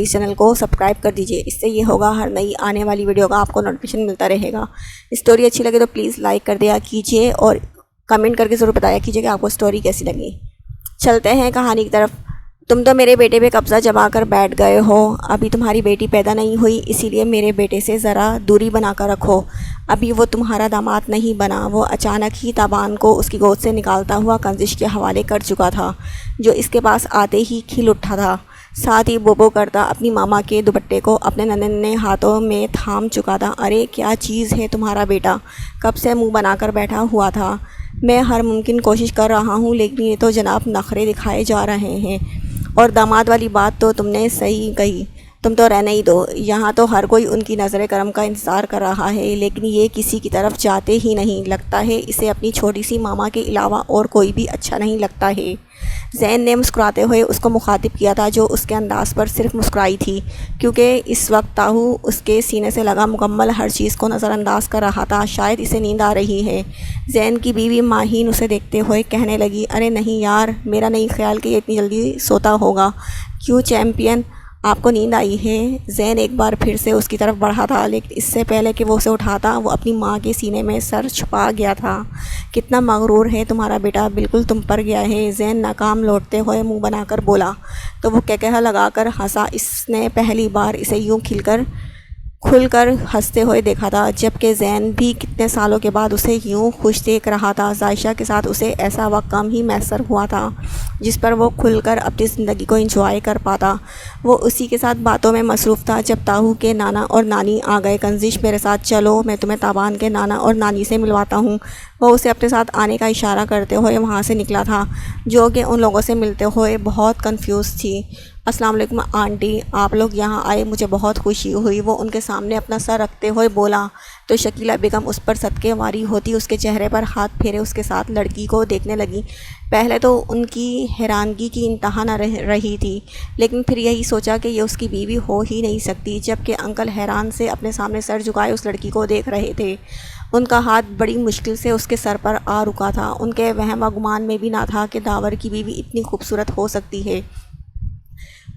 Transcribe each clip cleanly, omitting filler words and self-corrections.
اس channel کو subscribe کر دیجئے، اس سے یہ ہوگا ہر نئی آنے والی ویڈیو کا آپ کو نوٹیفیکیشن ملتا رہے گا۔ اسٹوری اچھی لگے تو پلیز لائک کر دیا کیجئے اور کمنٹ کر کے ضرور بتایا کیجئے کہ آپ کو اسٹوری کیسی لگی۔ چلتے ہیں کہانی کی طرف۔ تم تو میرے بیٹے پہ قبضہ جما کر بیٹھ گئے ہو، ابھی تمہاری بیٹی پیدا نہیں ہوئی، اسی لیے میرے بیٹے سے ذرا دوری بنا کر رکھو۔ ابھی وہ تمہارا داماد نہیں بنا۔ وہ اچانک ہی تابان کو اس کی گود سے نکالتا ہوا کنزش کے حوالے کر چکا تھا، جو اس کے پاس آتے ہی کھل اٹھا تھا۔ ساتھ ہی بوبو کرتا اپنی ماما کے دوپٹے کو اپنے ننھے ہاتھوں میں تھام چکا تھا۔ ارے کیا چیز ہے تمہارا بیٹا، کب سے منہ بنا کر بیٹھا ہوا تھا۔ میں ہر ممکن کوشش کر رہا ہوں، لیکن یہ تو جناب نخرے دکھائے جا رہے ہیں۔ اور داماد والی بات تو تم نے صحیح کہی، تم تو رہنے ہی دو، یہاں تو ہر کوئی ان کی نظر کرم کا انتظار کر رہا ہے، لیکن یہ کسی کی طرف جاتے ہی نہیں۔ لگتا ہے اسے اپنی چھوٹی سی ماما کے علاوہ اور کوئی بھی اچھا نہیں لگتا ہے۔ زین نے مسکراتے ہوئے اس کو مخاطب کیا تھا، جو اس کے انداز پر صرف مسکرائی تھی، کیونکہ اس وقت تاہو اس کے سینے سے لگا مکمل ہر چیز کو نظر انداز کر رہا تھا۔ شاید اسے نیند آ رہی ہے۔ زین کی بیوی ماہین اسے دیکھتے ہوئے کہنے لگی، ارے نہیں یار، میرا نہیں خیال کہ یہ اتنی جلدی سوتا ہوگا۔ کیوں چیمپئن، آپ کو نیند آئی ہے؟ زین ایک بار پھر سے اس کی طرف بڑھا تھا، لیکن اس سے پہلے کہ وہ اسے اٹھاتا وہ اپنی ماں کے سینے میں سر چھپا گیا تھا۔ کتنا مغرور ہے تمہارا بیٹا، بالکل تم پر گیا ہے۔ زین ناکام لوٹتے ہوئے منہ بنا کر بولا تو وہ کہکہا لگا کر ہنسا۔ اس نے پہلی بار اسے یوں کھل کر ہنستے ہوئے دیکھا تھا، جبکہ زین بھی کتنے سالوں کے بعد اسے یوں خوش دیکھ رہا تھا۔ عائشہ کے ساتھ اسے ایسا وقت کم ہی میسر ہوا تھا جس پر وہ کھل کر اپنی زندگی کو انجوائے کر پاتا۔ وہ اسی کے ساتھ باتوں میں مصروف تھا جب تاہو کے نانا اور نانی آ گئے۔ کنزش میرے ساتھ چلو، میں تمہیں تابان کے نانا اور نانی سے ملواتا ہوں۔ وہ اسے اپنے ساتھ آنے کا اشارہ کرتے ہوئے وہاں سے نکلا تھا، جو کہ ان لوگوں سے ملتے ہوئے بہت کنفیوز تھی۔ السلام علیکم آنٹی، آپ لوگ یہاں آئے، مجھے بہت خوشی ہوئی۔ وہ ان کے سامنے اپنا سر رکھتے ہوئے بولا تو شکیلہ بیگم اس پر صدقے واری ہوتی اس کے چہرے پر ہاتھ پھیرے اس کے ساتھ لڑکی کو دیکھنے لگی۔ پہلے تو ان کی حیرانگی کی انتہا نہ رہی تھی، لیکن پھر یہی سوچا کہ یہ اس کی بیوی ہو ہی نہیں سکتی، جبکہ انکل حیران سے اپنے سامنے سر جھکائے اس لڑکی کو دیکھ رہے تھے۔ ان کا ہاتھ بڑی مشکل سے اس کے سر پر آ رکا تھا۔ ان کے وہم و گمان میں بھی نہ تھا کہ داور کی بیوی اتنی خوبصورت ہو سکتی ہے۔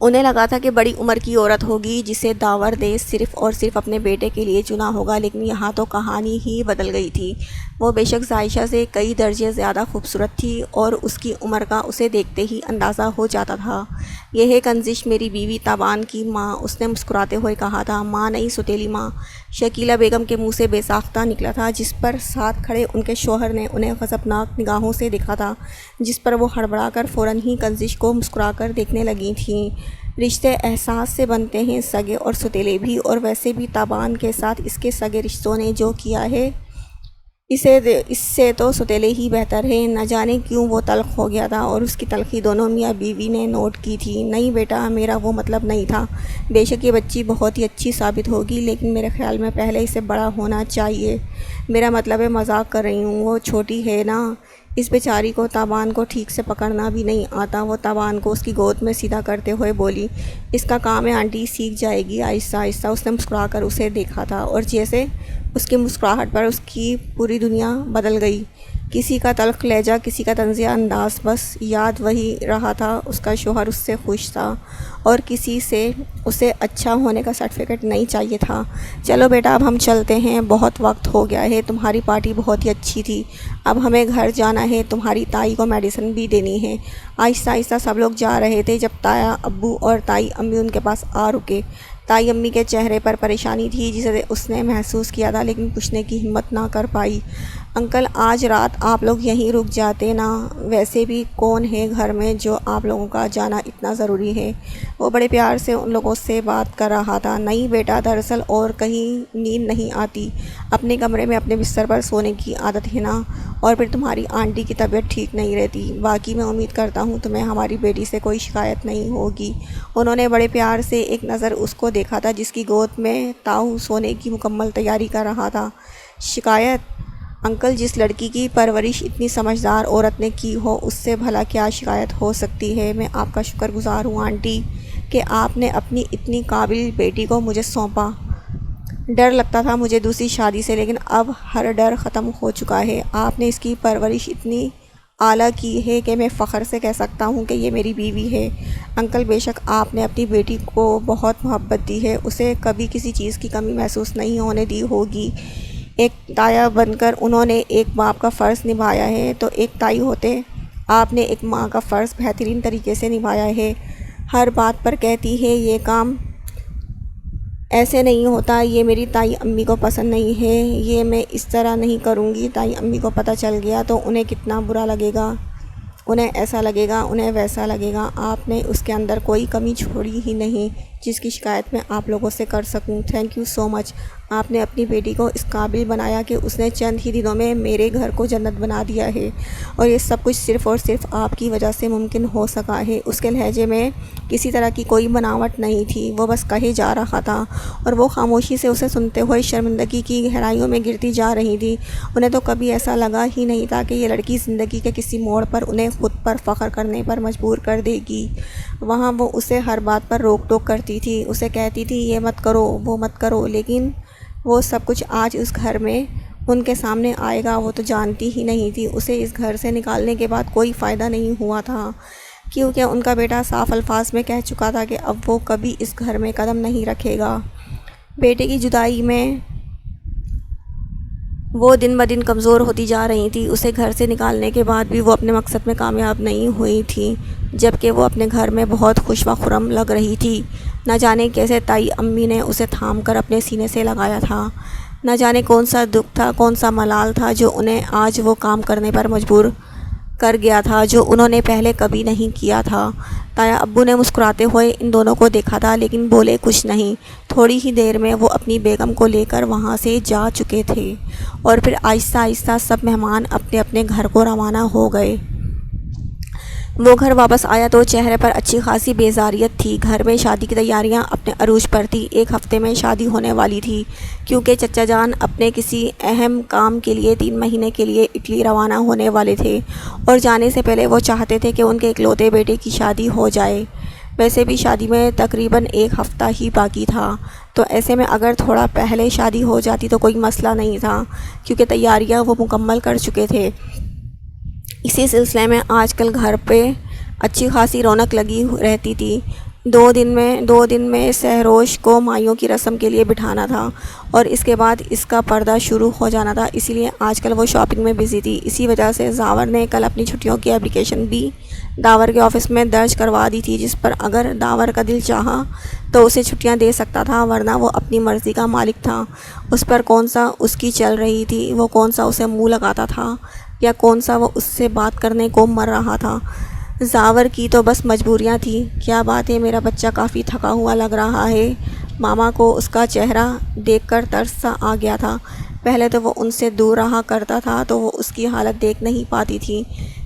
انہیں لگا تھا کہ بڑی عمر کی عورت ہوگی جسے داور دے صرف اور صرف اپنے بیٹے کے لیے چنا ہوگا، لیکن یہاں تو کہانی ہی بدل گئی تھی۔ وہ بے شک عائشہ سے کئی درجے زیادہ خوبصورت تھی اور اس کی عمر کا اسے دیکھتے ہی اندازہ ہو جاتا تھا۔ یہ ہے کنزش، میری بیوی تابان کی ماں، اس نے مسکراتے ہوئے کہا تھا۔ ماں نہیں، ستیلی ماں، شکیلہ بیگم کے منہ سے بے ساختہ نکلا تھا، جس پر ساتھ کھڑے ان کے شوہر نے انہیں غضبناک نگاہوں سے دیکھا تھا، جس پر وہ ہڑبڑا کر فوراً ہی کنزش کو مسکرا کر دیکھنے لگی تھیں۔ رشتے احساس سے بنتے ہیں، سگے اور ستیلے بھی، اور ویسے بھی تابان کے ساتھ اس کے سگے رشتوں نے جو کیا ہے اس سے تو ستیلے ہی بہتر ہے۔ نہ جانے کیوں وہ تلخ ہو گیا تھا، اور اس کی تلخی دونوں میاں بیوی نے نوٹ کی تھی۔ نہیں بیٹا، میرا وہ مطلب نہیں تھا۔ بے شک یہ بچی بہت ہی اچھی ثابت ہوگی، لیکن میرے خیال میں پہلے اسے بڑا ہونا چاہیے۔ میرا مطلب ہے، مذاق کر رہی ہوں، وہ چھوٹی ہے نا۔ اس بیچاری کو تابان کو ٹھیک سے پکڑنا بھی نہیں آتا۔ وہ تابان کو اس کی گود میں سیدھا کرتے ہوئے بولی، اس کا کام ہے آنٹی، سیکھ جائے گی آہستہ آہستہ۔ اس نے مسکرا کر اسے دیکھا تھا، اور جیسے اس کی مسکراہٹ پر اس کی پوری دنیا بدل گئی۔ کسی کا تلخ لہجہ، کسی کا طنزیہ انداز، بس یاد وہی رہا تھا، اس کا شوہر اس سے خوش تھا اور کسی سے اسے اچھا ہونے کا سرٹیفکیٹ نہیں چاہیے تھا۔ چلو بیٹا، اب ہم چلتے ہیں، بہت وقت ہو گیا ہے، تمہاری پارٹی بہت ہی اچھی تھی، اب ہمیں گھر جانا ہے، تمہاری تائی کو میڈیسن بھی دینی ہے۔ آہستہ آہستہ سب لوگ جا رہے تھے جب تایا ابو اور تائی امی ان کے پاس آ رکے۔ تائی امی کے چہرے پر پریشانی تھی جسے اس نے محسوس کیا تھا، لیکن پوچھنے کی ہمت نہ کر پائی۔ انکل، آج رات آپ لوگ یہیں رک جاتے نا، ویسے بھی کون ہے گھر میں جو آپ لوگوں کا جانا اتنا ضروری ہے؟ وہ بڑے پیار سے ان لوگوں سے بات کر رہا تھا۔ نہیں بیٹا، دراصل اور کہیں نیند نہیں آتی، اپنے کمرے میں اپنے بستر پر سونے کی عادت ہے نا، اور پھر تمہاری آنٹی کی طبیعت ٹھیک نہیں رہتی۔ باقی میں امید کرتا ہوں تمہیں ہماری بیٹی سے کوئی شکایت نہیں ہوگی۔ انہوں نے بڑے پیار سے ایک نظر اس کو دیکھا تھا جس کی گود میں تاؤ سونے کی مکمل تیاری کر رہا تھا۔ شکایت؟ انکل، جس لڑکی کی پرورش اتنی سمجھدار عورت نے کی ہو، اس سے بھلا کیا شکایت ہو سکتی ہے؟ میں آپ کا شکر گزار ہوں آنٹی کہ آپ نے اپنی اتنی قابل بیٹی کو مجھے سونپا۔ ڈر لگتا تھا مجھے دوسری شادی سے، لیکن اب ہر ڈر ختم ہو چکا ہے۔ آپ نے اس کی پرورش اتنی اعلیٰ کی ہے کہ میں فخر سے کہہ سکتا ہوں کہ یہ میری بیوی ہے۔ انکل بے شک آپ نے اپنی بیٹی کو بہت محبت دی ہے، اسے کبھی کسی چیز کی کمی محسوس نہیں ہونے دی ہوگی۔ ایک تایا بن کر انہوں نے ایک باپ کا فرض نبھایا ہے، تو ایک تائی ہوتے آپ نے ایک ماں کا فرض بہترین طریقے سے نبھایا ہے۔ ہر بات پر کہتی ہے یہ کام ایسے نہیں ہوتا، یہ میری تائی امی کو پسند نہیں ہے، یہ میں اس طرح نہیں کروں گی، تائی امی کو پتہ چل گیا تو انہیں کتنا برا لگے گا، انہیں ایسا لگے گا، انہیں ویسا لگے گا۔ آپ نے اس کے اندر کوئی کمی چھوڑی ہی نہیں جس کی شکایت میں آپ لوگوں سے کر سکوں۔ تھینک یو سو مچ۔ آپ نے اپنی بیٹی کو اس قابل بنایا کہ اس نے چند ہی دنوں میں میرے گھر کو جنت بنا دیا ہے، اور یہ سب کچھ صرف اور صرف آپ کی وجہ سے ممکن ہو سکا ہے۔ اس کے لہجے میں کسی طرح کی کوئی بناوٹ نہیں تھی، وہ بس کہے جا رہا تھا، اور وہ خاموشی سے اسے سنتے ہوئے شرمندگی کی گہرائیوں میں گرتی جا رہی تھی۔ انہیں تو کبھی ایسا لگا ہی نہیں تھا کہ یہ لڑکی زندگی کے کسی موڑ پر انہیں خود پر فخر کرنے پر مجبور کر دے گی۔ وہاں وہ اسے ہر بات پر روک ٹوک کرتی تھی، اسے کہتی تھی یہ مت کرو، وہ مت کرو، لیکن وہ سب کچھ آج اس گھر میں ان کے سامنے آئے گا وہ تو جانتی ہی نہیں تھی۔ اسے اس گھر سے نکالنے کے بعد کوئی فائدہ نہیں ہوا تھا، کیونکہ ان کا بیٹا صاف الفاظ میں کہہ چکا تھا کہ اب وہ کبھی اس گھر میں قدم نہیں رکھے گا۔ بیٹے کی جدائی میں وہ دن بدن کمزور ہوتی جا رہی تھی، اسے گھر سے نکالنے کے بعد بھی وہ اپنے مقصد میں کامیاب نہیں ہوئی تھی، جبکہ وہ اپنے گھر میں بہت خوش و خرم لگ رہی تھی۔ نہ جانے کیسے تائی امی نے اسے تھام کر اپنے سینے سے لگایا تھا، نہ جانے کون سا دکھ تھا، کون سا ملال تھا جو انہیں آج وہ کام کرنے پر مجبور کر گیا تھا جو انہوں نے پہلے کبھی نہیں کیا تھا۔ تایا ابو نے مسکراتے ہوئے ان دونوں کو دیکھا تھا، لیکن بولے کچھ نہیں۔ تھوڑی ہی دیر میں وہ اپنی بیگم کو لے کر وہاں سے جا چکے تھے، اور پھر آہستہ آہستہ سب مہمان اپنے اپنے گھر کو روانہ ہو گئے۔ وہ گھر واپس آیا تو چہرے پر اچھی خاصی بیزاریت تھی۔ گھر میں شادی کی تیاریاں اپنے عروج پر تھی، ایک ہفتے میں شادی ہونے والی تھی، کیونکہ چچا جان اپنے کسی اہم کام کے لیے 3 مہینے کے لیے اٹلی روانہ ہونے والے تھے، اور جانے سے پہلے وہ چاہتے تھے کہ ان کے اکلوتے بیٹے کی شادی ہو جائے۔ ویسے بھی شادی میں تقریباً 1 ہفتہ ہی باقی تھا، تو ایسے میں اگر تھوڑا پہلے شادی ہو جاتی تو کوئی مسئلہ نہیں تھا، کیونکہ تیاریاں وہ مکمل کر چکے تھے۔ اسی سلسلے میں آج کل گھر پہ اچھی خاصی رونق لگی رہتی تھی۔ 2 دن میں سہروش کو مائیوں کی رسم کے لیے بٹھانا تھا، اور اس کے بعد اس کا پردہ شروع ہو جانا تھا، اسی لیے آج کل وہ شاپنگ میں بزی تھی۔ اسی وجہ سے زاور نے کل اپنی چھٹیوں کی اپلیکیشن بھی داور کے آفس میں درج کروا دی تھی، جس پر اگر داور کا دل چاہا تو اسے چھٹیاں دے سکتا تھا، ورنہ وہ اپنی مرضی کا مالک تھا۔ اس پر کون سا اس کی چل رہی تھی، وہ کون سا اسے منہ لگاتا تھا، یا کون سا وہ اس سے بات کرنے کو مر رہا تھا۔ زاور کی تو بس مجبوریاں تھیں۔ کیا بات ہے، میرا بچہ کافی تھکا ہوا لگ رہا ہے۔ ماما کو اس کا چہرہ دیکھ کر ترس سا آ گیا تھا۔ پہلے تو وہ ان سے دور رہا کرتا تھا تو وہ اس کی حالت دیکھ نہیں پاتی تھی،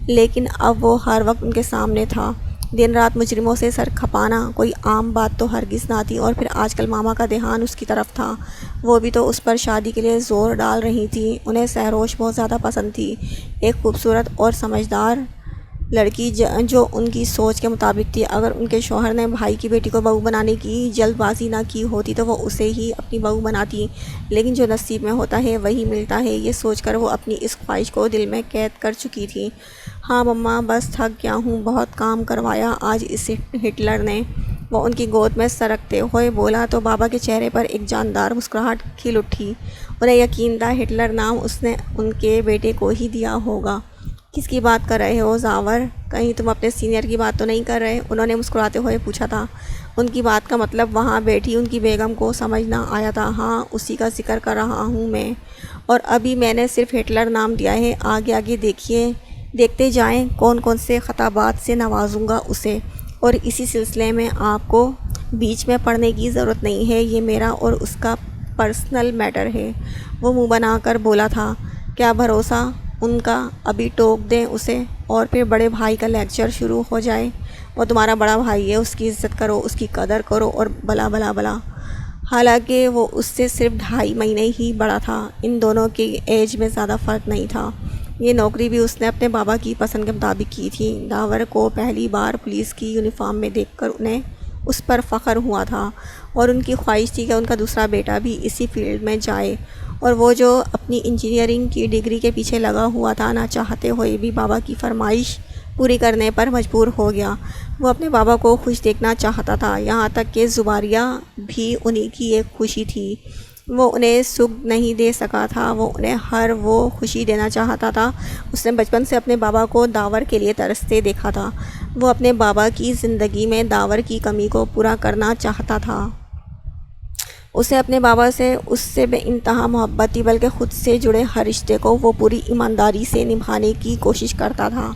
لیکن اب وہ ہر وقت ان کے سامنے تھا۔ دن رات مجرموں سے سر کھپانا کوئی عام بات تو ہرگز نہ تھی، اور پھر آج کل ماما کا دھیان اس کی طرف تھا، وہ بھی تو اس پر شادی کے لیے زور ڈال رہی تھی۔ انہیں سہروش بہت زیادہ پسند تھی، ایک خوبصورت اور سمجھدار لڑکی جو ان کی سوچ کے مطابق تھی۔ اگر ان کے شوہر نے بھائی کی بیٹی کو بہو بنانے کی جلد بازی نہ کی ہوتی تو وہ اسے ہی اپنی بہو بناتی، لیکن جو نصیب میں ہوتا ہے وہی ملتا ہے، یہ سوچ کر وہ اپنی اس خواہش کو دل میں قید کر چکی تھی۔ ہاں مما، بس تھک گیا ہوں، بہت کام کروایا آج اس ہٹلر نے، وہ ان کی گود میں سرکتے ہوئے بولا تو بابا کے چہرے پر ایک جاندار مسکراہٹ کھل اٹھی۔ انہیں یقین تھا ہٹلر نام اس نے ان کے بیٹے کو ہی دیا ہوگا۔ کس کی بات کر رہے ہو زاور؟ کہیں تم اپنے سینئر کی بات تو نہیں کر رہے؟ انہوں نے مسکراتے ہوئے پوچھا تھا۔ ان کی بات کا مطلب وہاں بیٹھی ان کی بیگم کو سمجھ نہ آیا تھا۔ ہاں، اسی کا ذکر کر رہا ہوں میں، اور ابھی میں نے صرف ہٹلر نام دیا ہے، آگے آگے دیکھتے جائیں کون کون سے خطابات سے نوازوں گا اسے، اور اسی سلسلے میں آپ کو بیچ میں پڑھنے کی ضرورت نہیں ہے، یہ میرا اور اس کا پرسنل میٹر ہے۔ وہ منہ بنا کر بولا تھا۔ کیا بھروسہ ان کا ابھی ٹوک دیں اسے اور پھر بڑے بھائی کا لیکچر شروع ہو جائے۔ وہ تمہارا بڑا بھائی ہے، اس کی عزت کرو، اس کی قدر کرو، اور بلا بلا بلا۔ حالانکہ وہ اس سے صرف 2.5 مہینے ہی بڑا تھا، ان دونوں کی ایج میں زیادہ فرق نہیں تھا۔ یہ نوکری بھی اس نے اپنے بابا کی پسند کے مطابق کی تھی۔ داور کو پہلی بار پولیس کی یونیفارم میں دیکھ کر انہیں اس پر فخر ہوا تھا، اور ان کی خواہش تھی کہ ان کا دوسرا بیٹا بھی اسی فیلڈ میں جائے، اور وہ جو اپنی انجینئرنگ کی ڈگری کے پیچھے لگا ہوا تھا، نہ چاہتے ہوئے بھی بابا کی فرمائش پوری کرنے پر مجبور ہو گیا۔ وہ اپنے بابا کو خوش دیکھنا چاہتا تھا، یہاں تک کہ زباریہ بھی انہی کی ایک خوشی تھی۔ وہ انہیں سکھ نہیں دے سکا تھا، وہ انہیں ہر وہ خوشی دینا چاہتا تھا۔ اس نے بچپن سے اپنے بابا کو داور کے لیے ترستے دیکھا تھا۔ وہ اپنے بابا کی زندگی میں داور کی کمی کو پورا کرنا چاہتا تھا۔ اسے اپنے بابا سے اس سے بے انتہا محبت تھی، بلکہ خود سے جڑے ہر رشتے کو وہ پوری ایمانداری سے نبھانے کی کوشش کرتا تھا۔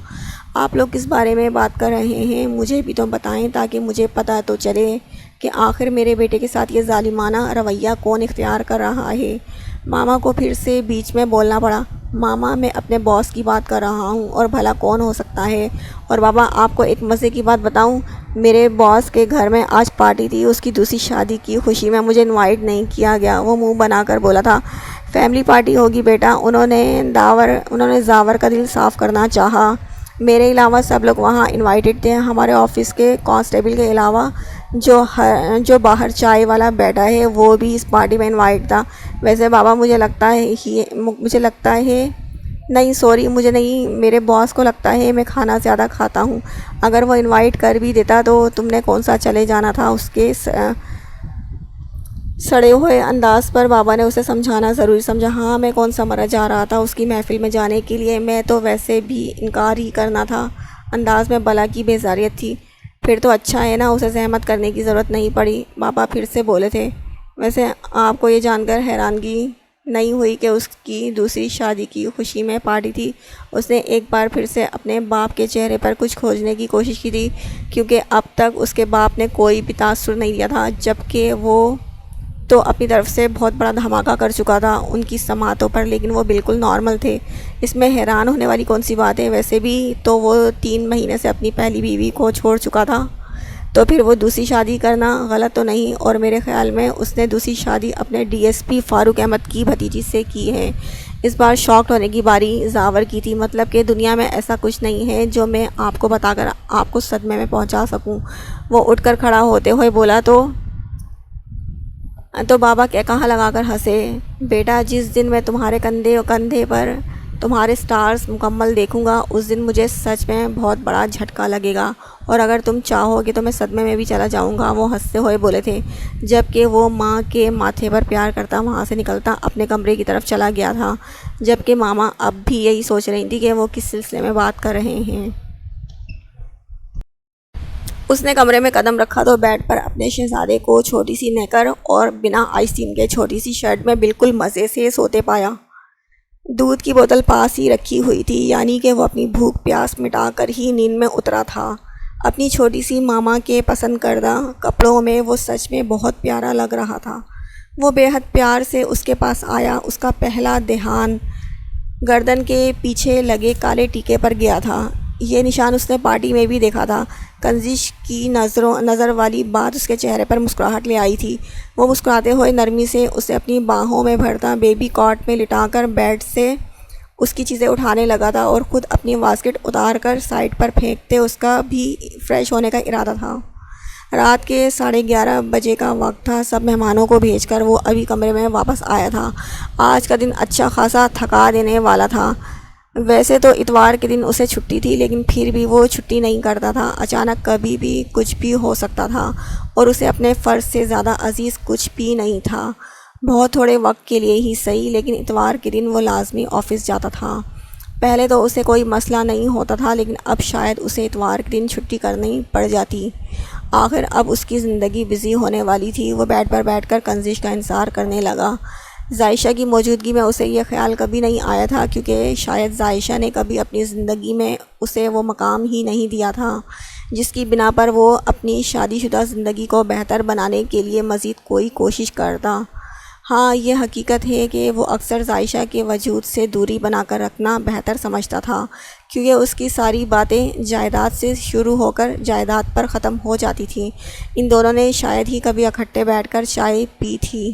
آپ لوگ کس بارے میں بات کر رہے ہیں؟ مجھے بھی تو بتائیں تاکہ مجھے پتہ تو چلے کہ آخر میرے بیٹے کے ساتھ یہ ظالمانہ رویہ کون اختیار کر رہا ہے۔ ماما کو پھر سے بیچ میں بولنا پڑا۔ ماما، میں اپنے باس کی بات کر رہا ہوں، اور بھلا کون ہو سکتا ہے؟ اور بابا، آپ کو ایک مزے کی بات بتاؤں، میرے باس کے گھر میں آج پارٹی تھی، اس کی دوسری شادی کی خوشی میں مجھے انوائٹ نہیں کیا گیا۔ وہ منہ بنا کر بولا تھا، فیملی پارٹی ہوگی بیٹا، انہوں نے زاور کا دل صاف کرنا چاہا۔ میرے علاوہ سب لوگ وہاں انوائٹڈ تھے، ہمارے آفس کے کانسٹیبل کے علاوہ جو باہر چائے والا بیٹھا ہے وہ بھی اس پارٹی میں انوائٹ تھا۔ ویسے بابا، مجھے لگتا ہے نہیں، سوری، مجھے نہیں، میرے باس کو لگتا ہے میں کھانا زیادہ کھاتا ہوں۔ اگر وہ انوائٹ کر بھی دیتا تو تم نے کون سا چلے جانا تھا؟ اس کے سڑے ہوئے انداز پر بابا نے اسے سمجھانا ضروری سمجھا۔ ہاں، میں کون سا مرا جا رہا تھا اس کی محفل میں جانے کے لیے، میں تو ویسے بھی انکار ہی کرنا تھا۔ انداز میں بلا کی بیزاریت تھی۔ پھر تو اچھا ہے نا، اسے زحمت کرنے کی ضرورت نہیں پڑی، بابا پھر سے بولے تھے۔ ویسے آپ کو یہ جان کر حیرانگی نہیں ہوئی کہ اس کی دوسری شادی کی خوشی میں پارٹی تھی؟ اس نے ایک بار پھر سے اپنے باپ کے چہرے پر کچھ کھوجنے کی کوشش کی تھی، کیونکہ اب تک اس کے باپ نے کوئی بھی تاثر نہیں لیا تھا، جبکہ وہ تو اپنی طرف سے بہت بڑا دھماکہ کر چکا تھا ان کی سماعتوں پر، لیکن وہ بالکل نارمل تھے۔ اس میں حیران ہونے والی کون سی بات ہے؟ ویسے بھی تو وہ 3 مہینے سے اپنی پہلی بیوی کو چھوڑ چکا تھا، تو پھر وہ دوسری شادی کرنا غلط تو نہیں؟ اور میرے خیال میں اس نے دوسری شادی اپنے ڈی ایس پی فاروق احمد کی بھتیجی سے کی ہے۔ اس بار شاکڈ ہونے کی باری زاور کی تھی، مطلب کہ دنیا میں ایسا کچھ نہیں ہے جو میں آپ کو بتا کر آپ کو صدمے میں پہنچا سکوں۔ وہ اٹھ کر کھڑا ہوتے ہوئے بولا تو بابا کہا لگا کر ہنسے۔ بیٹا، جس دن میں تمہارے کندھے پر تمہارے سٹارز مکمل دیکھوں گا، اس دن مجھے سچ میں بہت بڑا جھٹکا لگے گا، اور اگر تم چاہو گے تو میں صدمے میں بھی چلا جاؤں گا۔ وہ ہنستے ہوئے بولے تھے، جبکہ وہ ماں کے ماتھے پر پیار کرتا وہاں سے نکلتا اپنے کمرے کی طرف چلا گیا تھا، جبکہ ماما اب بھی یہی سوچ رہی تھی کہ وہ کس سلسلے میں بات کر رہے ہیں۔ اس نے کمرے میں قدم رکھا تو بیڈ پر اپنے شہزادے کو چھوٹی سی نیکر اور بنا آستین کے چھوٹی سی شرٹ میں بالکل مزے سے سوتے پایا۔ دودھ کی بوتل پاس ہی رکھی ہوئی تھی، یعنی کہ وہ اپنی بھوک پیاس مٹا کر ہی نیند میں اترا تھا۔ اپنی چھوٹی سی ماما کے پسند کردہ کپڑوں میں وہ سچ میں بہت پیارا لگ رہا تھا۔ وہ بے حد پیار سے اس کے پاس آیا۔ اس کا پہلا دھیان گردن کے پیچھے لگے کالے ٹیکے پر گیا تھا۔ یہ نشان اس نے پارٹی میں بھی دیکھا تھا۔ کنزش کی نظر والی بات اس کے چہرے پر مسکراہٹ لے آئی تھی۔ وہ مسکراتے ہوئے نرمی سے اسے اپنی باہوں میں بھرتا بیبی کاٹ میں لٹا کر بیڈ سے اس کی چیزیں اٹھانے لگا تھا، اور خود اپنی واسکٹ اتار کر سائڈ پر پھینکتے اس کا بھی فریش ہونے کا ارادہ تھا۔ رات کے 11:30 بجے کا وقت تھا۔ سب مہمانوں کو بھیج کر وہ ابھی کمرے میں واپس آیا تھا۔ آج کا دن اچھا خاصا تھکا دینے والا تھا۔ ویسے تو اتوار کے دن اسے چھٹی تھی، لیکن پھر بھی وہ چھٹی نہیں کرتا تھا۔ اچانک کبھی بھی کچھ بھی ہو سکتا تھا، اور اسے اپنے فرض سے زیادہ عزیز کچھ بھی نہیں تھا۔ بہت تھوڑے وقت کے لیے ہی صحیح، لیکن اتوار کے دن وہ لازمی آفس جاتا تھا۔ پہلے تو اسے کوئی مسئلہ نہیں ہوتا تھا، لیکن اب شاید اسے اتوار کے دن چھٹی کرنی پڑ جاتی۔ آخر اب اس کی زندگی بزی ہونے والی تھی۔ وہ بیڈ پر بیٹھ کر کنزش کا انتظار کرنے لگا۔ زائشہ کی موجودگی میں اسے یہ خیال کبھی نہیں آیا تھا، کیونکہ شاید زائشہ نے کبھی اپنی زندگی میں اسے وہ مقام ہی نہیں دیا تھا جس کی بنا پر وہ اپنی شادی شدہ زندگی کو بہتر بنانے کے لیے مزید کوئی کوشش کرتا۔ ہاں، یہ حقیقت ہے کہ وہ اکثر زائشہ کے وجود سے دوری بنا کر رکھنا بہتر سمجھتا تھا، کیونکہ اس کی ساری باتیں جائیداد سے شروع ہو کر جائیداد پر ختم ہو جاتی تھیں۔ ان دونوں نے شاید ہی کبھی اکٹھے بیٹھ کر چائے پی تھی،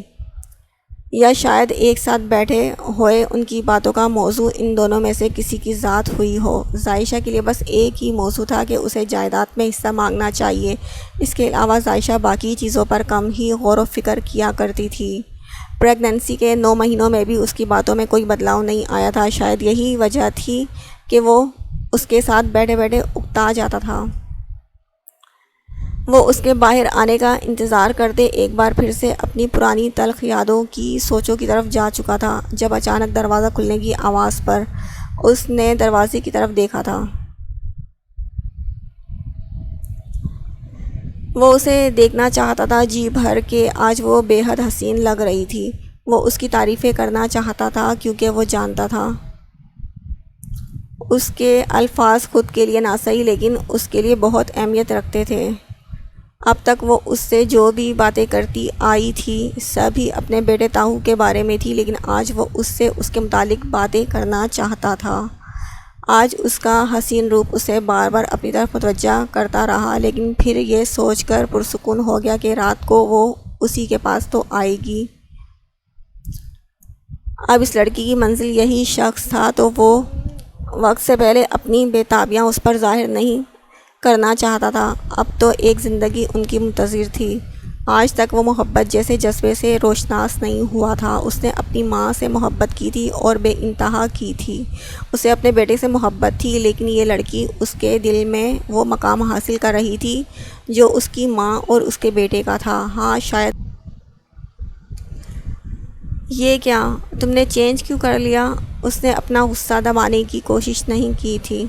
یا شاید ایک ساتھ بیٹھے ہوئے ان کی باتوں کا موضوع ان دونوں میں سے کسی کی ذات ہوئی ہو۔ زائشہ کے لیے بس ایک ہی موضوع تھا کہ اسے جائیداد میں حصہ مانگنا چاہیے۔ اس کے علاوہ زائشہ باقی چیزوں پر کم ہی غور و فکر کیا کرتی تھی۔ پریگننسی کے 9 مہینوں میں بھی اس کی باتوں میں کوئی بدلاؤ نہیں آیا تھا۔ شاید یہی وجہ تھی کہ وہ اس کے ساتھ بیٹھے بیٹھے اکتا جاتا تھا۔ وہ اس کے باہر آنے کا انتظار کرتے ایک بار پھر سے اپنی پرانی تلخ یادوں کی سوچوں کی طرف جا چکا تھا، جب اچانک دروازہ کھلنے کی آواز پر اس نے دروازے کی طرف دیکھا تھا۔ وہ اسے دیکھنا چاہتا تھا جی بھر کے، آج وہ بے حد حسین لگ رہی تھی۔ وہ اس کی تعریفیں کرنا چاہتا تھا کیونکہ وہ جانتا تھا اس کے الفاظ خود کے لیے نہ صحیح لیکن اس کے لیے بہت اہمیت رکھتے تھے۔ اب تک وہ اس سے جو بھی باتیں کرتی آئی تھی سبھی اپنے بیٹے تاہو کے بارے میں تھی، لیکن آج وہ اس سے اس کے متعلق باتیں کرنا چاہتا تھا۔ آج اس کا حسین روپ اسے بار بار اپنی طرف متوجہ کرتا رہا، لیکن پھر یہ سوچ کر پرسکون ہو گیا کہ رات کو وہ اسی کے پاس تو آئے گی۔ اب اس لڑکی کی منزل یہی شخص تھا تو وہ وقت سے پہلے اپنی بے تابیاں اس پر ظاہر نہیں کرنا چاہتا تھا۔ اب تو ایک زندگی ان کی منتظر تھی۔ آج تک وہ محبت جیسے جذبے سے روشناس نہیں ہوا تھا۔ اس نے اپنی ماں سے محبت کی تھی اور بے انتہا کی تھی۔ اسے اپنے بیٹے سے محبت تھی، لیکن یہ لڑکی اس کے دل میں وہ مقام حاصل کر رہی تھی جو اس کی ماں اور اس کے بیٹے کا تھا۔ ہاں شاید یہ کیا تم نے چینج کیوں کر لیا؟ اس نے اپنا غصہ دبانے کی کوشش نہیں کی تھی،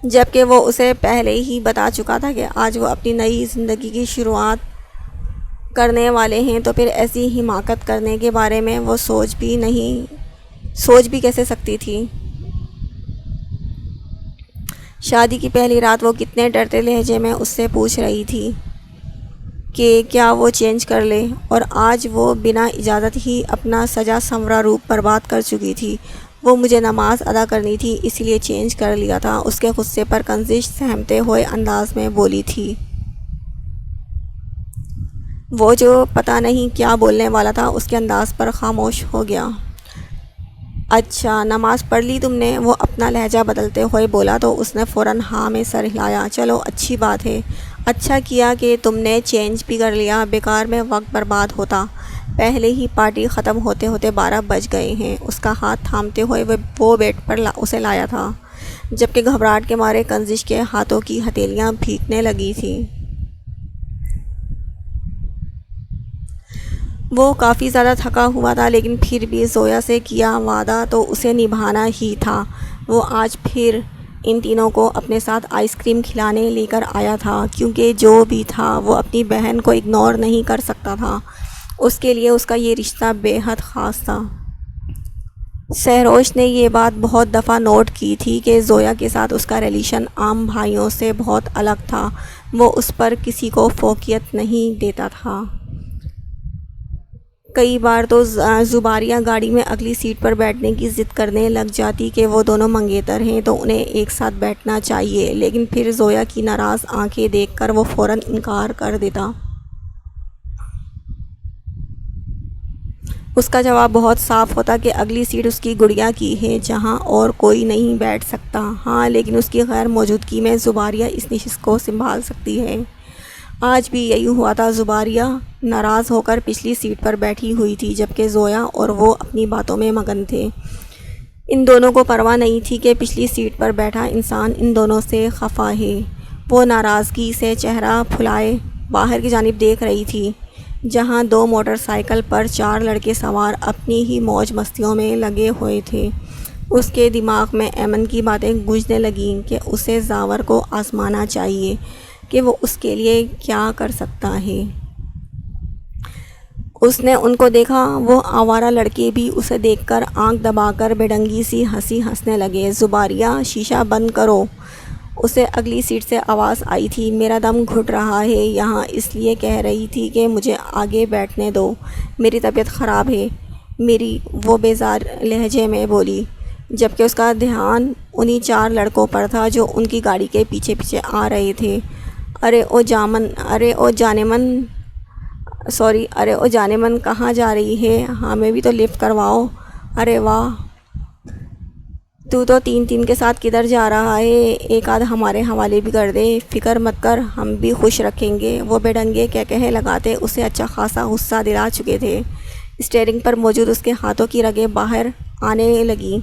جبکہ وہ اسے پہلے ہی بتا چکا تھا کہ آج وہ اپنی نئی زندگی کی شروعات کرنے والے ہیں، تو پھر ایسی حماقت کرنے کے بارے میں وہ سوچ بھی کیسے سکتی تھی۔ شادی کی پہلی رات وہ کتنے ڈرتے لہجے میں اس سے پوچھ رہی تھی کہ کیا وہ چینج کر لے، اور آج وہ بنا اجازت ہی اپنا سجا سنورا روپ برباد کر چکی تھی۔ وہ مجھے نماز ادا کرنی تھی اس لیے چینج کر لیا تھا، اس کے غصے پر کنزش سہمتے ہوئے انداز میں بولی تھی۔ وہ جو پتہ نہیں کیا بولنے والا تھا اس کے انداز پر خاموش ہو گیا۔ اچھا نماز پڑھ لی تم نے؟ وہ اپنا لہجہ بدلتے ہوئے بولا تو اس نے فوراً ہاں میں سر ہلایا۔ چلو اچھی بات ہے، اچھا کیا کہ تم نے چینج بھی کر لیا، بیکار میں وقت برباد ہوتا۔ پہلے ہی پارٹی ختم ہوتے ہوتے 12 بج گئے ہیں۔ اس کا ہاتھ تھامتے ہوئے وہ بیڈ پر اسے لایا تھا، جبکہ گھبراہٹ کے مارے کنزش کے ہاتھوں کی ہتھیلیاں بھیگنے لگی تھیں۔ وہ کافی زیادہ تھکا ہوا تھا، لیکن پھر بھی زویا سے کیا وعدہ تو اسے نبھانا ہی تھا۔ وہ آج پھر ان تینوں کو اپنے ساتھ آئس کریم کھلانے لے کر آیا تھا، کیونکہ جو بھی تھا وہ اپنی بہن کو اگنور نہیں کر سکتا تھا۔ اس کے لیے اس کا یہ رشتہ بے حد خاص تھا۔ سہروش نے یہ بات بہت دفعہ نوٹ کی تھی کہ زویا کے ساتھ اس کا ریلیشن عام بھائیوں سے بہت الگ تھا۔ وہ اس پر کسی کو فوقیت نہیں دیتا تھا۔ کئی بار تو زباریہ گاڑی میں اگلی سیٹ پر بیٹھنے کی ضد کرنے لگ جاتی کہ وہ دونوں منگیتر ہیں تو انہیں ایک ساتھ بیٹھنا چاہیے، لیکن پھر زویا کی ناراض آنکھیں دیکھ کر وہ فوراً انکار کر دیتا۔ اس کا جواب بہت صاف ہوتا کہ اگلی سیٹ اس کی گڑیا کی ہے جہاں اور کوئی نہیں بیٹھ سکتا۔ ہاں لیکن اس کی غیر موجودگی میں زباریہ اس نشست کو سنبھال سکتی ہے۔ آج بھی یہی ہوا تھا۔ زباریہ ناراض ہو کر پچھلی سیٹ پر بیٹھی ہوئی تھی، جبکہ زویا اور وہ اپنی باتوں میں مگن تھے۔ ان دونوں کو پرواہ نہیں تھی کہ پچھلی سیٹ پر بیٹھا انسان ان دونوں سے خفا ہے۔ وہ ناراضگی سے چہرہ پھلائے باہر کی جانب دیکھ رہی تھی، جہاں 2 موٹر سائیکل پر 4 لڑکے سوار اپنی ہی موج مستیوں میں لگے ہوئے تھے۔ اس کے دماغ میں ایمن کی باتیں گونجنے لگیں کہ اسے زاور کو آزمانا چاہیے کہ وہ اس کے لیے کیا کر سکتا ہے۔ اس نے ان کو دیکھا، وہ آوارہ لڑکے بھی اسے دیکھ کر آنکھ دبا کر بے ڈنگی سی ہنسی ہنسنے لگے۔ زباریہ شیشہ بند کرو، اسے اگلی سیٹ سے آواز آئی تھی۔ میرا دم گھٹ رہا ہے یہاں، اس لیے کہہ رہی تھی کہ مجھے آگے بیٹھنے دو، میری طبیعت خراب ہے میری، وہ بیزار لہجے میں بولی، جبکہ اس کا دھیان انہی 4 لڑکوں پر تھا جو ان کی گاڑی کے پیچھے پیچھے آ رہے تھے۔ ارے او جانے من کہاں جا رہی ہے؟ ہمیں بھی تو لفٹ کرواؤ۔ ارے واہ، تو 3 کے ساتھ کدھر جا رہا ہے؟ ایک آدھ ہمارے حوالے بھی کر دے، فکر مت کر، ہم بھی خوش رکھیں گے۔ وہ بے ڈنگے کہے لگاتے اسے اچھا خاصا غصہ دلا چکے تھے۔ اسٹیئرنگ پر موجود اس کے ہاتھوں کی رگیں باہر آنے لگیں۔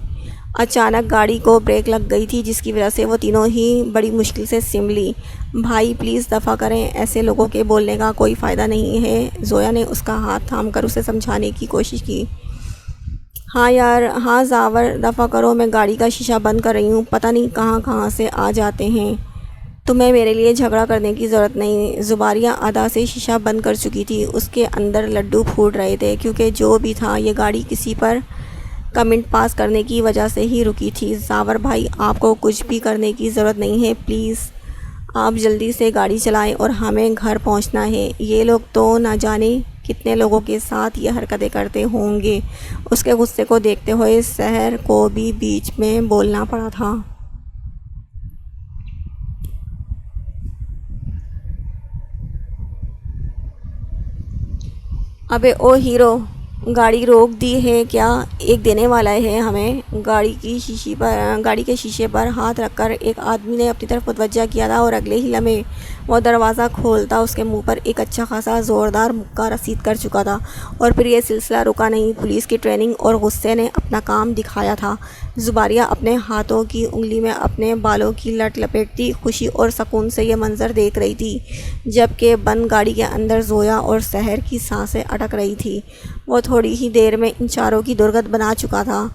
اچانک گاڑی کو بریک لگ گئی تھی، جس کی وجہ سے وہ تینوں ہی بڑی مشکل سے سنبھلی۔ بھائی پلیز دفع کریں، ایسے لوگوں کے بولنے کا کوئی فائدہ نہیں ہے۔ زویا نے اس کا ہاتھ تھام کر اسے سمجھانے کی کوشش کی۔ ہاں یار، ہاں زاور، دفع کرو، میں گاڑی کا شیشہ بند کر رہی ہوں، پتہ نہیں کہاں سے آ جاتے ہیں۔ تمہیں میرے لیے جھگڑا کرنے کی ضرورت نہیں۔ زباریہ آدھا سے شیشہ بند کر چکی تھی، اس کے اندر لڈو پھوٹ رہے تھے، کیونکہ جو بھی تھا یہ گاڑی کسی پر کمنٹ پاس کرنے کی وجہ سے ہی رکی تھی۔ زاور بھائی، آپ کو کچھ بھی کرنے کی ضرورت نہیں ہے، پلیز آپ جلدی سے گاڑی چلائیں اور ہمیں گھر پہنچنا ہے۔ یہ لوگ تو نہ جانے کتنے لوگوں کے ساتھ یہ حرکتیں کرتے ہوں گے۔ اس کے غصے کو دیکھتے ہوئے سحر کو بھی بیچ میں بولنا پڑا تھا۔ ابے او ہیرو، گاڑی روک دی ہے کیا؟ ایک دینے والا ہے ہمیں۔ گاڑی کے شیشے پر ہاتھ رکھ کر ایک آدمی نے اپنی طرف متوجہ کیا تھا، اور اگلے ہی لمحے وہ دروازہ کھولتا اس کے منہ پر ایک اچھا خاصا زوردار مکہ رسید کر چکا تھا۔ اور پھر یہ سلسلہ رکا نہیں۔ پولیس کی ٹریننگ اور غصے نے اپنا کام دکھایا تھا۔ زباریہ اپنے ہاتھوں کی انگلی میں اپنے بالوں کی لٹ لپیٹتی خوشی اور سکون سے یہ منظر دیکھ رہی تھی، جبکہ بند گاڑی کے اندر زویا اور سحر کی سانسیں اٹک رہی تھی۔ وہ تھوڑی ہی دیر میں ان چاروں کی درگت بنا چکا تھا۔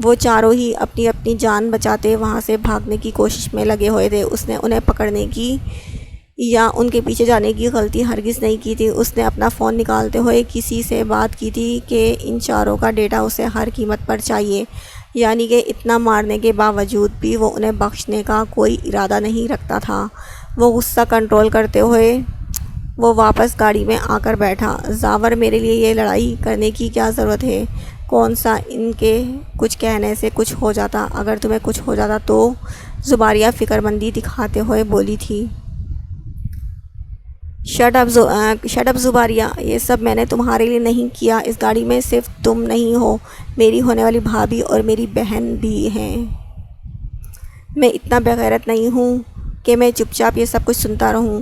وہ چاروں ہی اپنی اپنی جان بچاتے وہاں سے بھاگنے کی کوشش میں لگے ہوئے تھے۔ اس نے انہیں پکڑنے کی یا ان کے پیچھے جانے کی غلطی ہرگز نہیں کی تھی۔ اس نے اپنا فون نکالتے ہوئے کسی سے بات کی تھی کہ ان چاروں کا ڈیٹا اسے ہر قیمت پر چاہیے، یعنی کہ اتنا مارنے کے باوجود بھی وہ انہیں بخشنے کا کوئی ارادہ نہیں رکھتا تھا۔ وہ غصہ کنٹرول کرتے ہوئے وہ واپس گاڑی میں آ کر بیٹھا۔ زاور، میرے لیے یہ لڑائی کرنے کی کیا ضرورت ہے؟ کون سا ان کے کچھ کہنے سے کچھ ہو جاتا؟ اگر تمہیں کچھ ہو جاتا تو؟ زباریہ فکر مندی دکھاتے ہوئے بولی تھی۔ شٹ اپ زباریہ، یہ سب میں نے تمہارے لیے نہیں کیا۔ اس گاڑی میں صرف تم نہیں ہو، میری ہونے والی بھابھی اور میری بہن بھی ہیں۔ میں اتنا بےغیرت نہیں ہوں کہ میں چپ چاپ یہ سب کچھ سنتا رہوں۔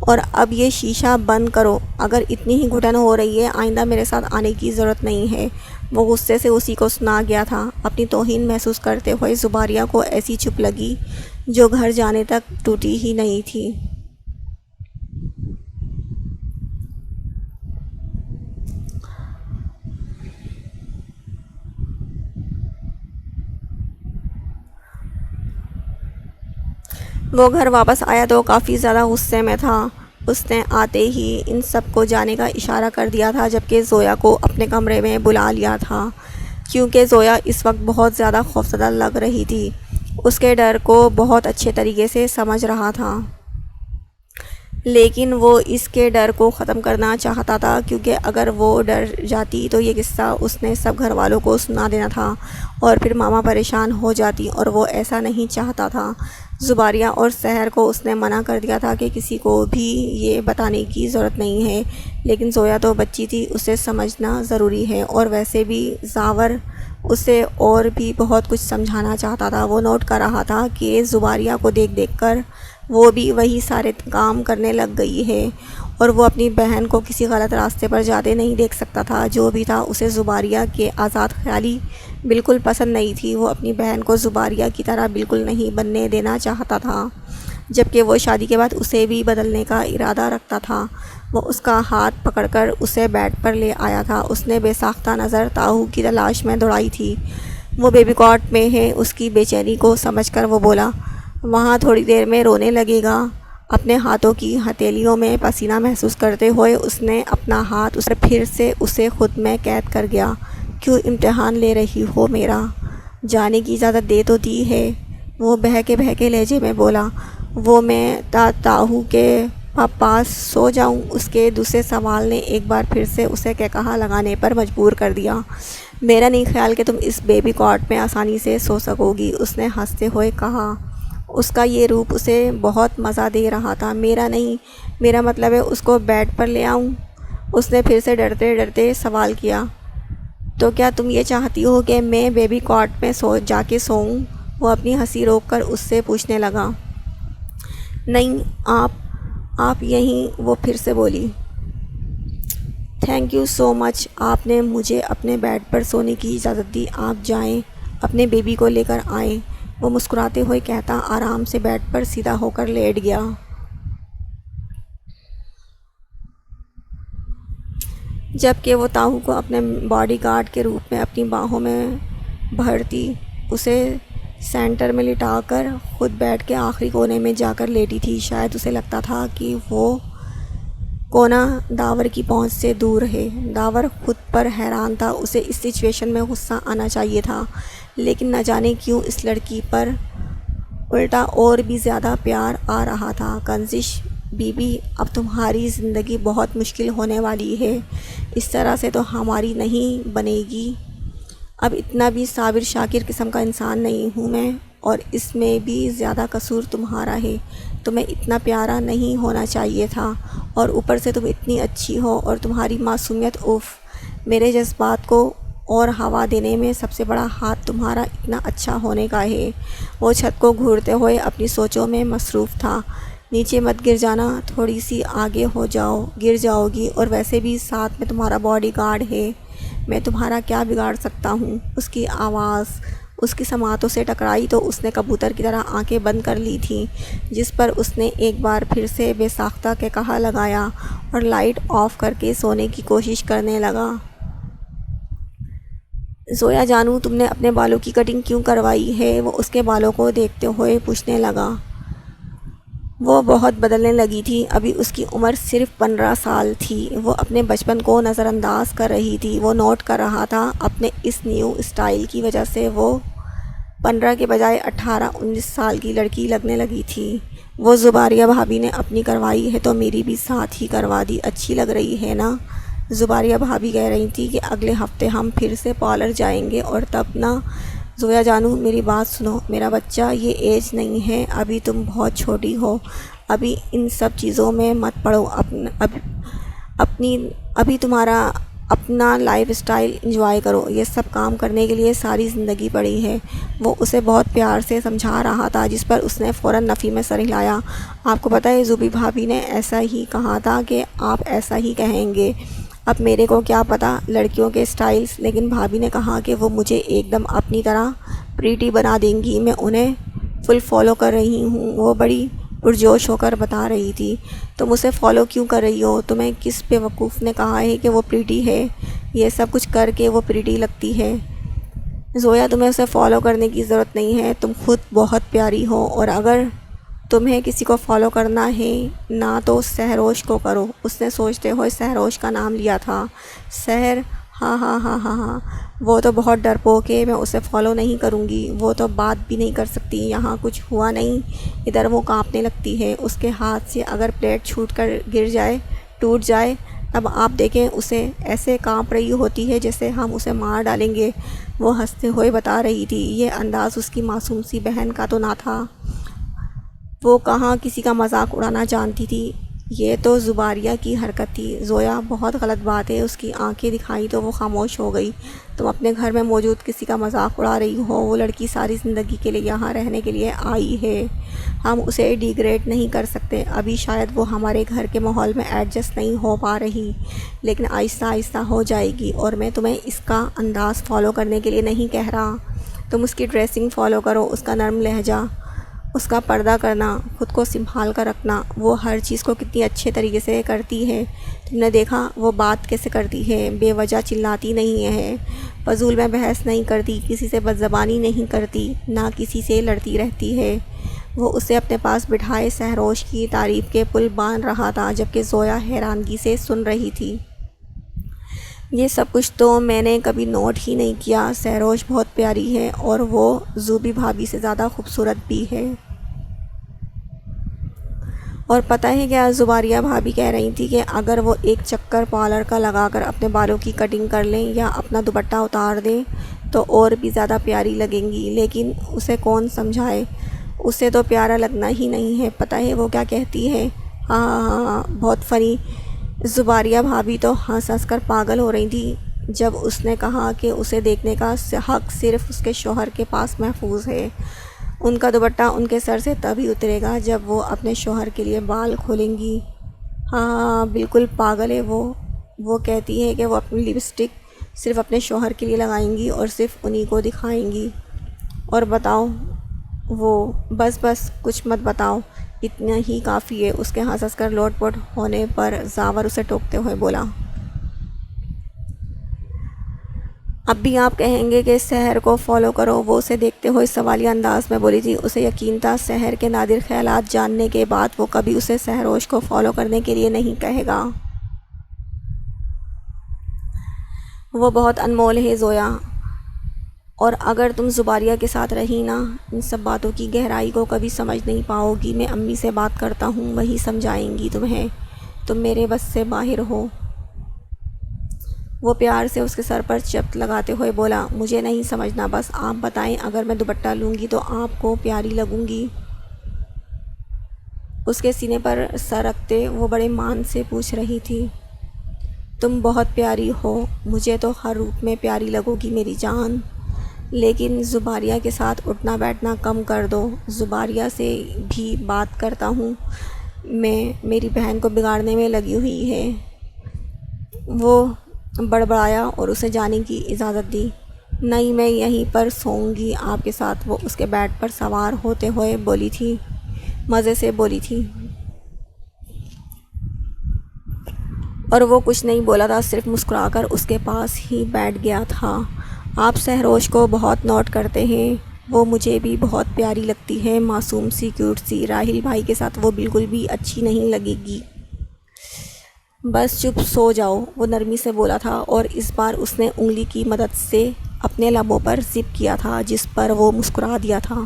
اور اب یہ شیشہ بند کرو، اگر اتنی ہی گھٹن ہو رہی ہے آئندہ میرے ساتھ آنے کی ضرورت نہیں ہے۔ وہ غصے سے اسی کو سنا گیا تھا۔ اپنی توہین محسوس کرتے ہوئے زباریہ کو ایسی چپ لگی جو گھر جانے تک ٹوٹی ہی نہیں تھی۔ وہ گھر واپس آیا تو کافی زیادہ غصے میں تھا۔ اس نے آتے ہی ان سب کو جانے کا اشارہ کر دیا تھا، جبکہ زویا کو اپنے کمرے میں بلا لیا تھا، کیونکہ زویا اس وقت بہت زیادہ خوفزدہ لگ رہی تھی۔ اس کے ڈر کو بہت اچھے طریقے سے سمجھ رہا تھا، لیکن وہ اس کے ڈر کو ختم کرنا چاہتا تھا، کیونکہ اگر وہ ڈر جاتی تو یہ قصہ اس نے سب گھر والوں کو سنا دینا تھا، اور پھر ماما پریشان ہو جاتی، اور وہ ایسا نہیں چاہتا تھا۔ زباریہ اور سحر کو اس نے منع کر دیا تھا کہ کسی کو بھی یہ بتانے کی ضرورت نہیں ہے، لیکن زویا تو بچی تھی، اسے سمجھنا ضروری ہے، اور ویسے بھی زاور اسے اور بھی بہت کچھ سمجھانا چاہتا تھا۔ وہ نوٹ کر رہا تھا کہ زباریہ کو دیکھ کر وہ بھی وہی سارے کام کرنے لگ گئی ہے، اور وہ اپنی بہن کو کسی غلط راستے پر جاتے نہیں دیکھ سکتا تھا۔ جو بھی تھا، اسے زباریہ کے آزاد خیالی بالکل پسند نہیں تھی۔ وہ اپنی بہن کو زباریہ کی طرح بالکل نہیں بننے دینا چاہتا تھا، جبکہ وہ شادی کے بعد اسے بھی بدلنے کا ارادہ رکھتا تھا۔ وہ اس کا ہاتھ پکڑ کر اسے بیڈ پر لے آیا تھا۔ اس نے بے ساختہ نظر تاہو کی تلاش میں دوڑائی تھی۔ وہ بیبی کاٹ میں ہے۔ اس کی بے چینی کو سمجھ کر وہ بولا، وہاں تھوڑی دیر میں رونے لگے گا۔ اپنے ہاتھوں کی ہتھیلیوں میں پسینہ محسوس کرتے ہوئے اس نے اپنا ہاتھ اس پر پھر سے اسے خود میں قید کر گیا۔ کیوں امتحان لے رہی ہو میرا؟ جانے کی اجازت دے تو دی ہے، وہ بہکے لہجے میں بولا۔ وہ میں تاہو کے پاس سو جاؤں؟ اس کے دوسرے سوال نے ایک بار پھر سے اسے کہا لگانے پر مجبور کر دیا۔ میرا نہیں خیال کہ تم اس بیبی کاٹ میں آسانی سے سو سکو گی، اس نے ہنستے ہوئے کہا۔ اس کا یہ روپ اسے بہت مزہ دے رہا تھا۔ میرا نہیں، میرا مطلب ہے اس کو بیڈ پر لے آؤں؟ اس نے پھر سے ڈرتے سوال کیا۔ تو کیا تم یہ چاہتی ہو کہ میں بیبی کاٹ میں جا کے سوؤں؟ وہ اپنی ہنسی روک کر اس سے پوچھنے لگا، نہیں آپ یہیں؟ وہ پھر سے بولی، تھینک یو سو مچ، آپ نے مجھے اپنے بیڈ پر سونے کی اجازت دی، آپ جائیں اپنے بیبی کو لے کر آئیں۔ وہ مسکراتے ہوئے کہتا آرام سے بیڈ پر سیدھا ہو کر لیٹ گیا۔ جبکہ وہ تاہو کو اپنے باڈی گارڈ کے روپ میں اپنی باہوں میں بھرتی اسے سینٹر میں لٹا کر خود بیڈ کے آخری کونے میں جا کر لیٹی تھی۔ شاید اسے لگتا تھا کہ وہ کونا داور کی پہنچ سے دور ہے۔ داور خود پر حیران تھا، اسے اس سچویشن میں غصہ آنا چاہیے تھا، لیکن نہ جانے کیوں اس لڑکی پر الٹا اور بھی زیادہ پیار آ رہا تھا۔ کنزش بی بی، اب تمہاری زندگی بہت مشکل ہونے والی ہے، اس طرح سے تو ہماری نہیں بنے گی۔ اب اتنا بھی صابر شاکر قسم کا انسان نہیں ہوں میں، اور اس میں بھی زیادہ قصور تمہارا ہے۔ تمہیں اتنا پیارا نہیں ہونا چاہیے تھا، اور اوپر سے تم اتنی اچھی ہو، اور تمہاری معصومیت، اوف، میرے جذبات کو اور ہوا دینے میں سب سے بڑا ہاتھ تمہارا اتنا اچھا ہونے کا ہے۔ وہ چھت کو گھورتے ہوئے اپنی سوچوں میں مصروف تھا۔ نیچے مت گر جانا، تھوڑی سی آگے ہو جاؤ، گر جاؤ گی، اور ویسے بھی ساتھ میں تمہارا باڈی گارڈ ہے، میں تمہارا کیا بگاڑ سکتا ہوں۔ اس کی آواز اس کی سماعتوں سے ٹکرائی تو اس نے کبوتر کی طرح آنکھیں بند کر لی تھیں، جس پر اس نے ایک بار پھر سے بے ساختہ قہقہہ لگایا اور لائٹ آف کر کے سونے کی کوشش کرنے لگا۔ زویا جانو، تم نے اپنے بالوں کی کٹنگ کیوں کروائی ہے؟ وہ اس کے بالوں کو دیکھتے ہوئے پوچھنے لگا۔ وہ بہت بدلنے لگی تھی، ابھی اس کی عمر صرف 15 سال تھی۔ وہ اپنے بچپن کو نظر انداز کر رہی تھی۔ وہ نوٹ کر رہا تھا اپنے اس نیو اسٹائل کی وجہ سے وہ 15 کے بجائے 18-19 سال کی لڑکی لگنے لگی تھی۔ وہ زباریہ بھابی نے اپنی کروائی ہے تو میری بھی ساتھ ہی کروا دی، اچھی لگ رہی ہے نا؟ زباریہ بھابی کہہ رہی تھی کہ اگلے ہفتے ہم پھر سے پارلر جائیں گے اور تب نا۔ زویا جانو، میری بات سنو، میرا بچہ، یہ ایج نہیں ہے، ابھی تم بہت چھوٹی ہو، ابھی ان سب چیزوں میں مت پڑو، ابھی تمہارا اپنا لائف اسٹائل انجوائے کرو، یہ سب کام کرنے کے لیے ساری زندگی پڑی ہے۔ وہ اسے بہت پیار سے سمجھا رہا تھا، جس پر اس نے فوراً نفی میں سر ہلایا۔ آپ کو پتہ ہے زوبی بھابی نے ایسا ہی کہا تھا کہ آپ ایسا ہی کہیں گے۔ اب میرے کو کیا پتہ لڑکیوں کے اسٹائلز، لیکن بھابی نے کہا کہ وہ مجھے ایک دم اپنی طرح پریٹی بنا دیں گی، میں انہیں فل فالو کر رہی ہوں۔ وہ بڑی پرجوش ہو کر بتا رہی تھی، تم اسے فالو کیوں کر رہی ہو؟ تمہیں کس بیوقوف نے کہا ہے کہ وہ پریٹی ہے؟ یہ سب کچھ کر کے وہ پریٹی لگتی ہے؟ زویا، تمہیں اسے فالو کرنے کی ضرورت نہیں ہے، تم خود بہت پیاری ہو، اور اگر تمہیں کسی کو فالو کرنا ہے نہ تو سہروش کو کرو۔ اس نے سوچتے ہوئے سہروش کا نام لیا تھا۔ سحر، ہاں ہاں ہاں ہاں ہاں، وہ تو بہت ڈرپوک ہے، میں اسے فالو نہیں کروں گی، وہ تو بات بھی نہیں کر سکتی، یہاں کچھ ہوا نہیں، ادھر وہ کانپنے لگتی ہے، اس کے ہاتھ سے اگر پلیٹ چھوٹ کر گر جائے، ٹوٹ جائے، تب آپ دیکھیں اسے ایسے کانپ رہی ہوتی ہے جیسے ہم اسے مار ڈالیں گے۔ وہ ہنستے ہوئے بتا رہی تھی۔ یہ انداز اس کی معصوم سی بہن کا تو نہ تھا، وہ کہاں کسی کا مذاق اڑانا جانتی تھی، یہ تو زباریہ کی حرکت تھی۔ زویا، بہت غلط بات ہے۔ اس کی آنکھیں دکھائی تو وہ خاموش ہو گئی۔ تم اپنے گھر میں موجود کسی کا مذاق اڑا رہی ہو، وہ لڑکی ساری زندگی کے لیے یہاں رہنے کے لیے آئی ہے، ہم اسے ڈیگریڈ نہیں کر سکتے۔ ابھی شاید وہ ہمارے گھر کے ماحول میں ایڈجسٹ نہیں ہو پا رہی، لیکن آہستہ آہستہ ہو جائے گی، اور میں تمہیں اس کا انداز فالو کرنے کے لیے نہیں کہہ رہا، تم اس کی ڈریسنگ فالو کرو، اس کا نرم لہجہ، اس کا پردہ کرنا، خود کو سنبھال کر رکھنا۔ وہ ہر چیز کو کتنی اچھے طریقے سے کرتی ہے، تم نے دیکھا وہ بات کیسے کرتی ہے، بے وجہ چلاتی نہیں ہے، فضول میں بحث نہیں کرتی، کسی سے بدزبانی نہیں کرتی، نہ کسی سے لڑتی رہتی ہے۔ وہ اسے اپنے پاس بٹھائے سہروش کی تعریف کے پل باندھ رہا تھا، جبکہ زویا حیرانگی سے سن رہی تھی۔ یہ سب کچھ تو میں نے کبھی نوٹ ہی نہیں کیا، سہروش بہت پیاری ہے، اور وہ زوبی بھابی سے زیادہ خوبصورت بھی ہے۔ اور پتہ ہے کیا، زباریہ بھابی کہہ رہی تھی کہ اگر وہ ایک چکر پارلر کا لگا کر اپنے بالوں کی کٹنگ کر لیں یا اپنا دوپٹہ اتار دیں تو اور بھی زیادہ پیاری لگیں گی، لیکن اسے کون سمجھائے، اسے تو پیارا لگنا ہی نہیں ہے۔ پتہ ہے وہ کیا کہتی ہے؟ ہاں ہاں ہاں، بہت فنی۔ زباریہ بھابی تو ہنس ہنس کر پاگل ہو رہی تھی جب اس نے کہا کہ اسے دیکھنے کا حق صرف اس کے شوہر کے پاس محفوظ ہے۔ ان کا دوپٹہ ان کے سر سے تبھی اترے گا جب وہ اپنے شوہر کے لیے بال کھولیں گی۔ ہاں بالکل پاگل ہے وہ کہتی ہے کہ وہ اپنی لپسٹک صرف اپنے شوہر کے لیے لگائیں گی اور صرف انہی کو دکھائیں گی۔ اور بتاؤ وہ بس کچھ مت بتاؤ، اتنا ہی کافی ہے۔ اس کے ہنس کر لوٹ پوٹ ہونے پر زاور اسے ٹوکتے ہوئے بولا۔ اب بھی آپ کہیں گے کہ سحر کو فالو کرو، وہ اسے دیکھتے ہوئے سوالیہ انداز میں بولی تھی۔ اسے یقین تھا سحر کے نادر خیالات جاننے کے بعد وہ کبھی اسے سحروش کو فالو کرنے کے لیے نہیں کہے گا۔ وہ بہت انمول ہے زویا، اور اگر تم زباریہ کے ساتھ رہی نا، ان سب باتوں کی گہرائی کو کبھی سمجھ نہیں پاؤ گی۔ میں امی سے بات کرتا ہوں، وہی سمجھائیں گی تمہیں، تم میرے بس سے باہر ہو۔ وہ پیار سے اس کے سر پر چپت لگاتے ہوئے بولا، مجھے نہیں سمجھنا، بس آپ بتائیں اگر میں دوپٹہ لوں گی تو آپ کو پیاری لگوں گی؟ اس کے سینے پر سر رکھتے وہ بڑے مان سے پوچھ رہی تھی۔ تم بہت پیاری ہو، مجھے تو ہر روپ میں پیاری لگو گی میری جان، لیکن زباریہ کے ساتھ اٹھنا بیٹھنا کم کر دو۔ زباریہ سے بھی بات کرتا ہوں میں، میری بہن کو بگاڑنے میں لگی ہوئی ہے۔ وہ بڑبڑایا اور اسے جانے کی اجازت دی۔ نہیں، میں یہیں پر سوؤں گی آپ کے ساتھ، وہ اس کے بیڈ پر سوار ہوتے ہوئے بولی تھی، مزے سے بولی تھی۔ اور وہ کچھ نہیں بولا تھا، صرف مسکرا کر اس کے پاس ہی بیٹھ گیا تھا۔ آپ سحروش کو بہت نوٹ کرتے ہیں، وہ مجھے بھی بہت پیاری لگتی ہے، معصوم سی، کیوٹ سی۔ راہیل بھائی کے ساتھ وہ بالکل بھی اچھی نہیں لگے گی۔ بس چپ سو جاؤ، وہ نرمی سے بولا تھا، اور اس بار اس نے انگلی کی مدد سے اپنے لبوں پر زپ کیا تھا جس پر وہ مسکرا دیا تھا۔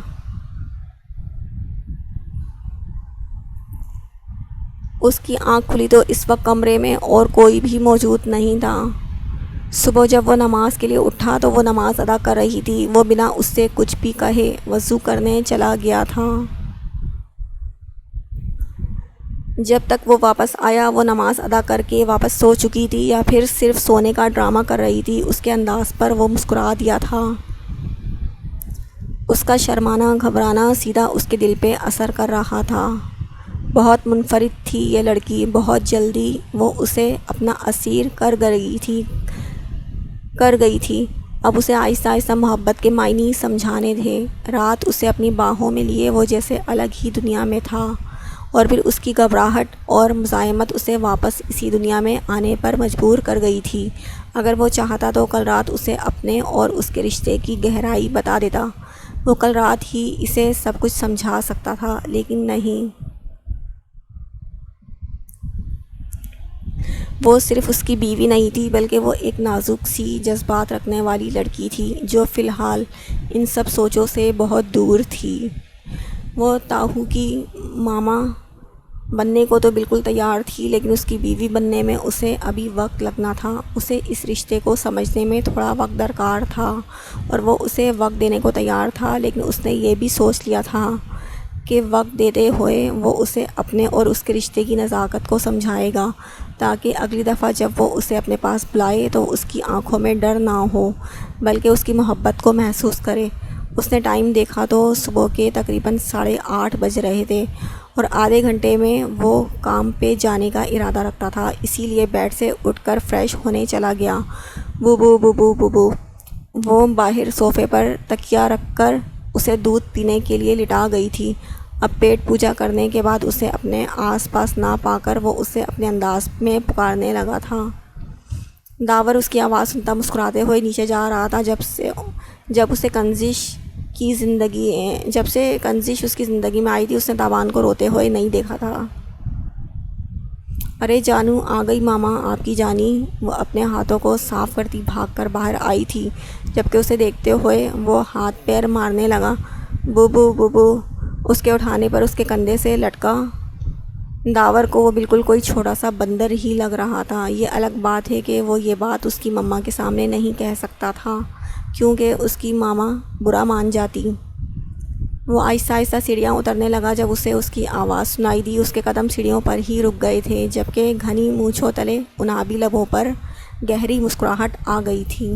اس کی آنکھ کھلی تو اس وقت کمرے میں اور کوئی بھی موجود نہیں تھا۔ صبح جب وہ نماز کے لیے اٹھا تو وہ نماز ادا کر رہی تھی۔ وہ بنا اس سے کچھ بھی کہے وضو کرنے چلا گیا تھا۔ جب تک وہ واپس آیا وہ نماز ادا کر کے واپس سو چکی تھی یا پھر صرف سونے کا ڈرامہ کر رہی تھی۔ اس کے انداز پر وہ مسکرا دیا تھا۔ اس کا شرمانا گھبرانا سیدھا اس کے دل پہ اثر کر رہا تھا۔ بہت منفرد تھی یہ لڑکی، بہت جلدی وہ اسے اپنا اسیر کر گئی تھی۔ اب اسے آہستہ آہستہ محبت کے معنی سمجھانے تھے۔ رات اسے اپنی باہوں میں لیے وہ جیسے الگ ہی دنیا میں تھا، اور پھر اس کی گھبراہٹ اور مزاحمت اسے واپس اسی دنیا میں آنے پر مجبور کر گئی تھی۔ اگر وہ چاہتا تو کل رات اسے اپنے اور اس کے رشتے کی گہرائی بتا دیتا۔ وہ کل رات ہی اسے سب کچھ سمجھا سکتا تھا، لیکن نہیں۔ وہ صرف اس کی بیوی نہیں تھی بلکہ وہ ایک نازک سی جذبات رکھنے والی لڑکی تھی جو فی الحال ان سب سوچوں سے بہت دور تھی۔ وہ تاہو کی ماما بننے کو تو بالکل تیار تھی، لیکن اس کی بیوی بننے میں اسے ابھی وقت لگنا تھا۔ اسے اس رشتے کو سمجھنے میں تھوڑا وقت درکار تھا، اور وہ اسے وقت دینے کو تیار تھا، لیکن اس نے یہ بھی سوچ لیا تھا کہ وقت دیتے ہوئے وہ اسے اپنے اور اس کے رشتے کی نزاکت کو سمجھائے گا، تاکہ اگلی دفعہ جب وہ اسے اپنے پاس بلائے تو اس کی آنکھوں میں ڈر نہ ہو بلکہ اس کی محبت کو محسوس کرے۔ اس نے ٹائم دیکھا تو صبح کے تقریباً 8:30 بج رہے تھے، اور آدھے گھنٹے میں وہ کام پہ جانے کا ارادہ رکھتا تھا، اسی لیے بیڈ سے اٹھ کر فریش ہونے چلا گیا۔ بوبو بوبو بوبو، وہ باہر صوفے پر تکیہ رکھ کر اسے دودھ پینے کے لیے لٹا گئی تھی۔ اب پیٹ پوجا کرنے کے بعد اسے اپنے آس پاس نہ پا کر وہ اسے اپنے انداز میں پکارنے لگا تھا۔ داور اس کی آواز سنتا مسکراتے ہوئے نیچے جا رہا تھا۔ جب سے کنزش اس کی زندگی میں آئی تھی اس نے تاوان کو روتے ہوئے نہیں دیکھا تھا۔ ارے جانو، آ گئی ماما آپ کی جانی، وہ اپنے ہاتھوں کو صاف کرتی بھاگ کر باہر آئی تھی۔ جبکہ اسے دیکھتے ہوئے وہ ہاتھ پیر مارنے لگا۔ بوبو بوبو اس کے اٹھانے پر اس کے کندھے سے لٹکا۔ داور کو وہ بالکل کوئی چھوٹا سا بندر ہی لگ رہا تھا۔ یہ الگ بات ہے کہ وہ یہ بات اس کی ماما کے سامنے نہیں کہہ سکتا تھا، کیونکہ اس کی ماما برا مان جاتی۔ وہ آہستہ آہستہ سیڑھیاں اترنے لگا۔ جب اسے اس کی آواز سنائی دی اس کے قدم سیڑھیوں پر ہی رک گئے تھے، جبکہ گھنی مونچھوں تلے انابی لبوں پر گہری مسکراہٹ آ گئی تھی۔